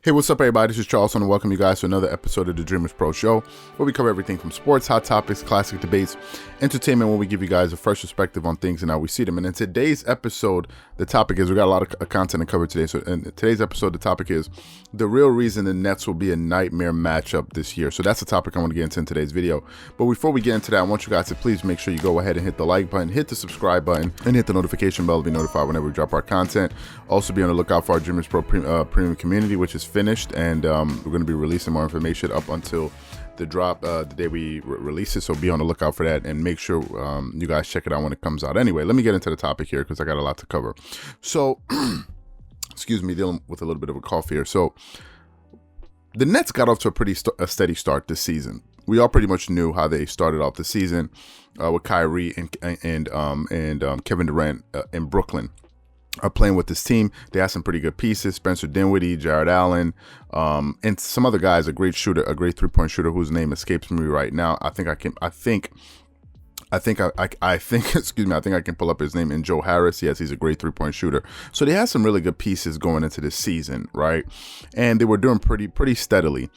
Hey, what's up, everybody? This is Charles, and welcome you guys to another episode of the Dreamerspro Show, where we cover everything from sports, hot topics, classic debates, entertainment, where we give you guys a fresh perspective on things and how we see them. And in today's episode, the topic is, we got a lot of content to cover today. So in today's episode, the topic is the real reason the Nets will be a nightmare matchup this year. So that's the topic I want to get into in today's video. But before we get into that, I want you guys to please make sure you go ahead and hit the like button, hit the subscribe button, and hit the notification bell to be notified whenever we drop our content. Also, be on the lookout for our Dreamerspro premium community, which is finished, and we're going to be releasing more information up until the drop, the day we release it. So be on the lookout for that, and make sure you guys check it out when it comes out. Anyway, let me get into the topic here because I got a lot to cover. So, excuse me, dealing with a little bit of a cough here. So, the Nets got off to a steady start this season. We all pretty much knew how they started off the season with Kyrie and Kevin Durant in Brooklyn. Are playing with this team. They have some pretty good pieces: Spencer Dinwiddie, Jared Allen, and some other guys. A great shooter, a great three-point shooter whose name escapes me right now. I think excuse me, I think I can pull up his name. And Joe Harris, yes, he's a great three-point shooter. So they had some really good pieces going into this season, right? And they were doing pretty steadily.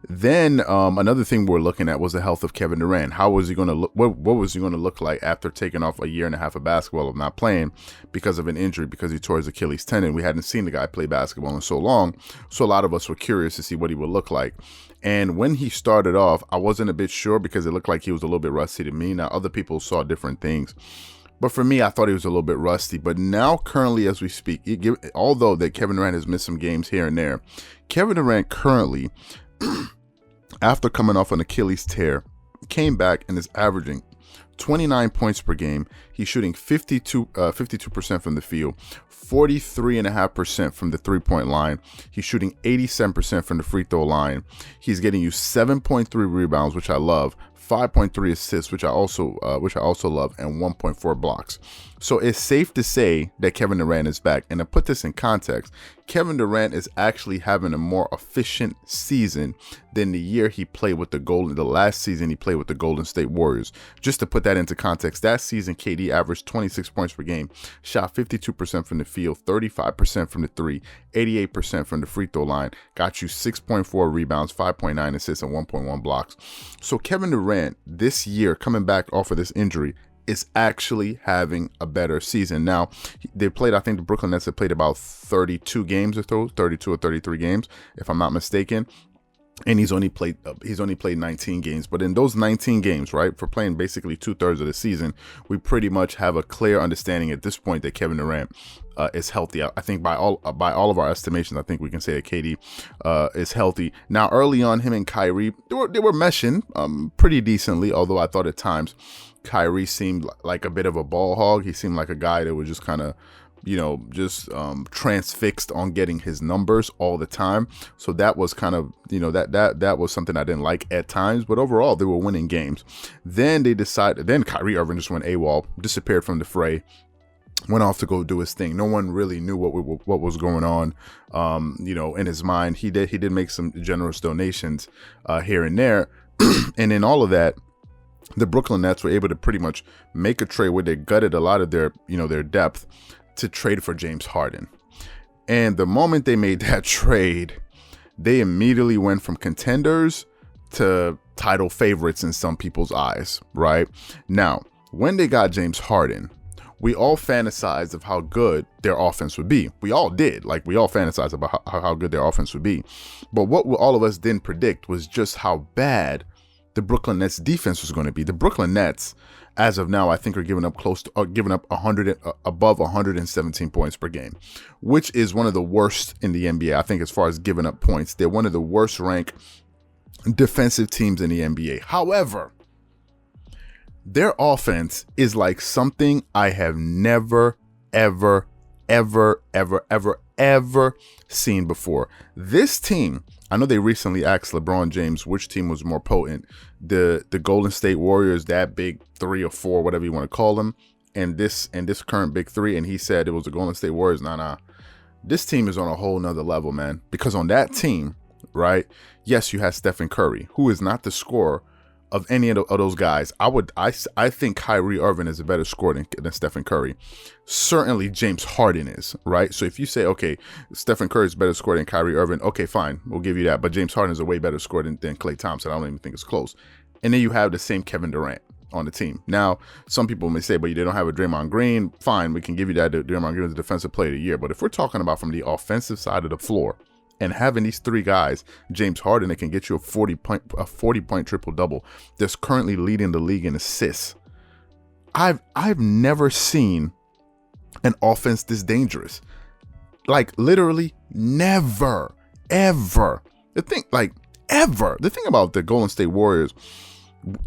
Then another thing we're looking at was the health of Kevin Durant. How was he going to look? What was he going to look like after taking off a year and a half of basketball of not playing because of an injury, because he tore his Achilles tendon? We hadn't seen the guy play basketball in so long, so a lot of us were curious to see what he would look like. And when he started off, I wasn't a bit sure because it looked like he was a little bit rusty to me. Now, other people saw different things, but for me, I thought he was a little bit rusty. But now, currently, as we speak, although that Kevin Durant has missed some games here and there, Kevin Durant currently, after coming off an Achilles tear, came back and is averaging 29 points per game. He's shooting 52% from the field, 43.5% from the three-point line. He's shooting 87% from the free throw line. He's getting you 7.3 rebounds, which I love, 5.3 assists, which I also love, and 1.4 blocks. So it's safe to say that Kevin Durant is back. And to put this in context, Kevin Durant is actually having a more efficient season than the year he played with the last season he played with the Golden State Warriors. Just to put that into context, that season KD averaged 26 points per game, shot 52% from the field, 35% from the three, 88% from the free throw line, got you 6.4 rebounds, 5.9 assists, and 1.1 blocks. So Kevin Durant this year, coming back off of this injury, is actually having a better season. Now, they played, I think the Brooklyn Nets have played about 32 games or so, 32 or 33 games, if I'm not mistaken. And he's only played 19 games. But in those 19 games, right, for playing basically 2/3 of the season, we pretty much have a clear understanding at this point that Kevin Durant is healthy. I think by all of our estimations, I think we can say that KD is healthy. Now, early on, him and Kyrie, they were meshing pretty decently, although I thought at times Kyrie seemed like a bit of a ball hog. He seemed like a guy that was just kind of, transfixed on getting his numbers all the time. So that was kind of, that was something I didn't like at times. But overall, they were winning games. Then Kyrie Irving just went AWOL, disappeared from the fray, went off to go do his thing. No one really knew what was going on, in his mind. He did make some generous donations here and there, and in all of that, the Brooklyn Nets were able to pretty much make a trade where they gutted a lot of their depth to trade for James Harden. And the moment they made that trade, they immediately went from contenders to title favorites in some people's eyes, right? Now, when they got James Harden, we all fantasized of how good their offense would be. We all did. Like, we all fantasized about how good their offense would be. But what all of us didn't predict was just how bad the Brooklyn Nets defense was going to be. The Brooklyn Nets, as of now, I think are giving up above 117 points per game, which is one of the worst in the NBA. I think as far as giving up points, they're one of the worst ranked defensive teams in the NBA. However, their offense is like something I have never, ever seen before. This team, I know they recently asked LeBron James which team was more potent, the Golden State Warriors, that big 3 or 4, whatever you want to call them, and this current big 3, and he said it was the Golden State Warriors. Nah. This team is on a whole nother level, man, because on that team, right, yes, you had Stephen Curry, who is not the scorer of any of those guys, I think Kyrie Irving is a better scorer than Stephen Curry. Certainly James Harden is, right? So if you say, okay, Stephen Curry is better scorer than Kyrie Irving, okay, fine, we'll give you that. But James Harden is a way better scorer than Klay Thompson. I don't even think it's close. And then you have the same Kevin Durant on the team. Now, some people may say, but they don't have a Draymond Green. Fine, we can give you that. Draymond Green is the defensive player of the year. But if we're talking about from the offensive side of the floor, and having these three guys, James Harden, that can get you a 40-point triple-double, that's currently leading the league in assists. I've never seen an offense this dangerous. Like, literally never, ever. The thing about the Golden State Warriors,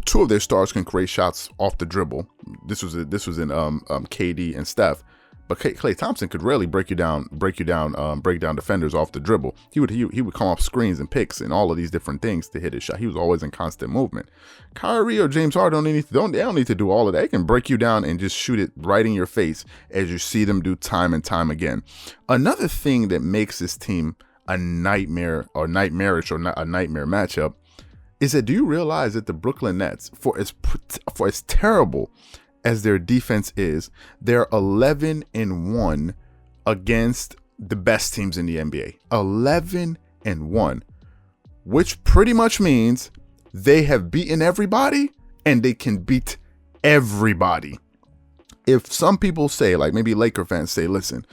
two of their stars can create shots off the dribble. This was in KD and Steph. But Klay Thompson could rarely break down defenders off the dribble. He would come off screens and picks and all of these different things to hit his shot. He was always in constant movement. Kyrie or James Harden they don't need to do all of that. They can break you down and just shoot it right in your face, as you see them do time and time again. Another thing that makes this team a nightmare or nightmarish or not a nightmare matchup is that, do you realize that the Brooklyn Nets, for as terrible as their defense is, they're 11-1 against the best teams in the NBA. 11-1, which pretty much means they have beaten everybody and they can beat everybody. If some people say, like maybe Laker fans say, listen,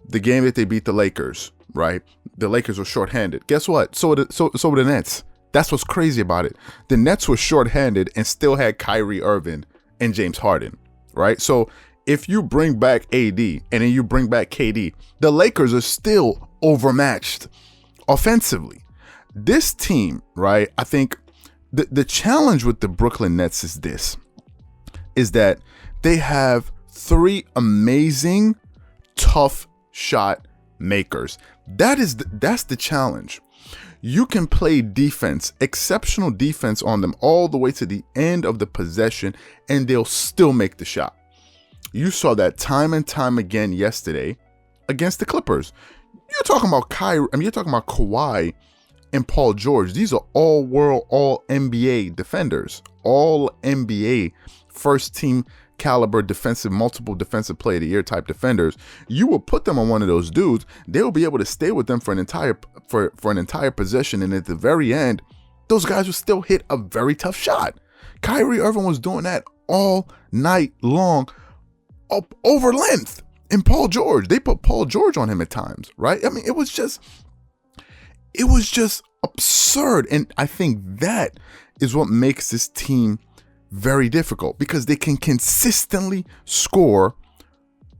the game that they beat the Lakers, right? The Lakers were shorthanded. Guess what? So were the Nets. That's what's crazy about it. The Nets were shorthanded and still had Kyrie Irving and James Harden, right? So if you bring back AD and then you bring back KD, the Lakers are still overmatched offensively. This team, right? I think the challenge with the Brooklyn Nets is that they have three amazing, tough shot makers. That's the challenge. You can play defense, exceptional defense on them all the way to the end of the possession, and they'll still make the shot. You saw that time and time again yesterday against the Clippers. You're talking about you're talking about Kawhi and Paul George. These are all-world, all-NBA defenders, all-NBA first-team caliber multiple defensive player of the year type defenders. You will put them on one of those dudes, they will be able to stay with them for an entire possession, and at the very end, those guys will still hit a very tough shot. Kyrie Irving was doing that all night long, up over length. And Paul George, they put Paul George on him at times, right? I mean, it was just absurd, and I think that is what makes this team very difficult, because they can consistently score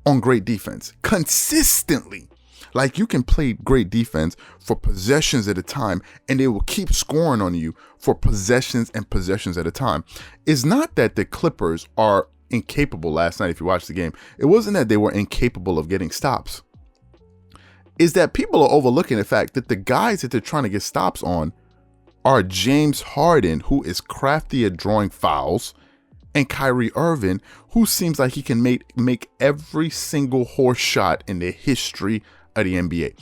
on great defense. Consistently. Like, you can play great defense for possessions at a time, and they will keep scoring on you for possessions and possessions at a time. It's not that the Clippers are incapable last night. If you watch the game, it wasn't that they were incapable of getting stops. It's that people are overlooking the fact that the guys that they're trying to get stops on are James Harden, who is crafty at drawing fouls, and Kyrie Irving, who seems like he can make every single horse shot in the history of the NBA.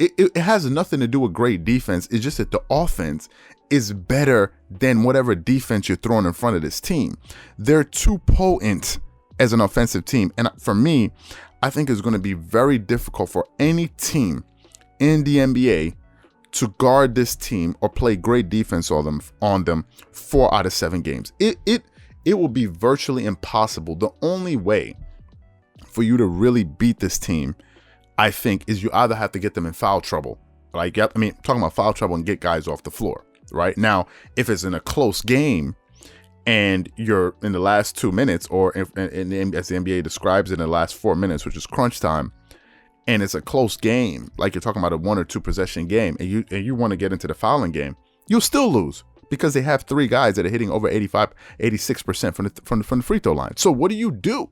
It has nothing to do with great defense. It's just that the offense is better than whatever defense you're throwing in front of this team. They're too potent as an offensive team. And for me, I think it's going to be very difficult for any team in the NBA to guard this team or play great defense on them 4 out of 7 games. It will be virtually impossible. The only way for you to really beat this team, I think, is you either have to get them in foul trouble. Like, I mean, talking about foul trouble and get guys off the floor. Right now, if it's in a close game and you're in the last 2 minutes, or as the NBA describes it, in the last 4 minutes, which is crunch time, and it's a close game, like you're talking about a 1 or 2 possession game, and you want to get into the fouling game, you'll still lose, because they have 3 guys that are hitting over 86% from the free throw line. So what do you do?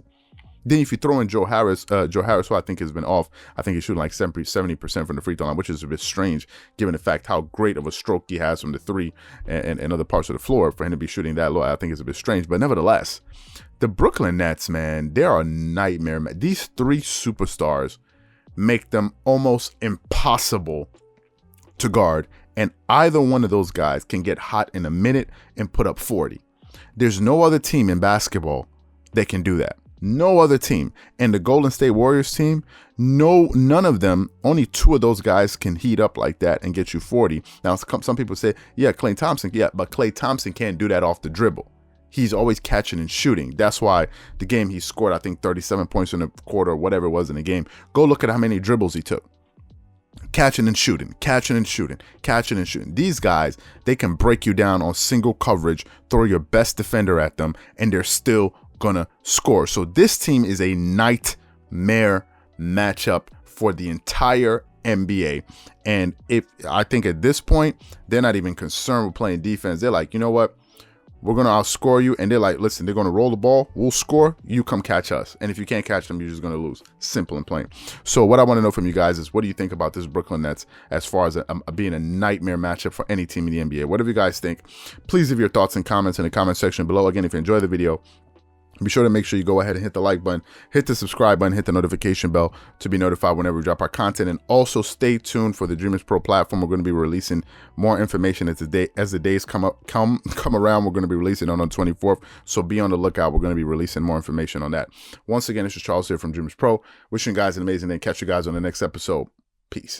Then if you throw in Joe Harris, who I think has been off, I think he's shooting like 70% from the free throw line, which is a bit strange given the fact how great of a stroke he has from the 3 and other parts of the floor. For him to be shooting that low, I think is a bit strange. But nevertheless, the Brooklyn Nets, man, they're a nightmare. These 3 superstars make them almost impossible to guard, and either one of those guys can get hot in a minute and put up 40. There's no other team in basketball that can do that. No other team. And the Golden State Warriors team, none of them, only 2 of those guys can heat up like that and get you 40. Now, some people say, yeah, Klay Thompson, yeah, but Klay Thompson can't do that off the dribble. He's always catching and shooting. That's why the game he scored, I think 37 points in a quarter or whatever it was in the game. Go look at how many dribbles he took. Catching and shooting, catching and shooting, catching and shooting. These guys, they can break you down on single coverage, throw your best defender at them, and they're still gonna score. So this team is a nightmare matchup for the entire NBA. And I think at this point, they're not even concerned with playing defense. They're like, you know what? We're going to outscore you. And they're like, listen, they're going to roll the ball. We'll score. You come catch us. And if you can't catch them, you're just going to lose. Simple and plain. So what I want to know from you guys is, what do you think about this Brooklyn Nets as far as being a nightmare matchup for any team in the NBA? What do you guys think? Please leave your thoughts and comments in the comment section below. Again, if you enjoy the video, be sure to make sure you go ahead and hit the like button, hit the subscribe button, hit the notification bell to be notified whenever we drop our content. And also stay tuned for the Dreamerspro platform. We're going to be releasing more information as the days come around. We're going to be releasing on the 24th. So be on the lookout. We're going to be releasing more information on that. Once again, this is Charles here from Dreamerspro. Wishing you guys an amazing day. Catch you guys on the next episode. Peace.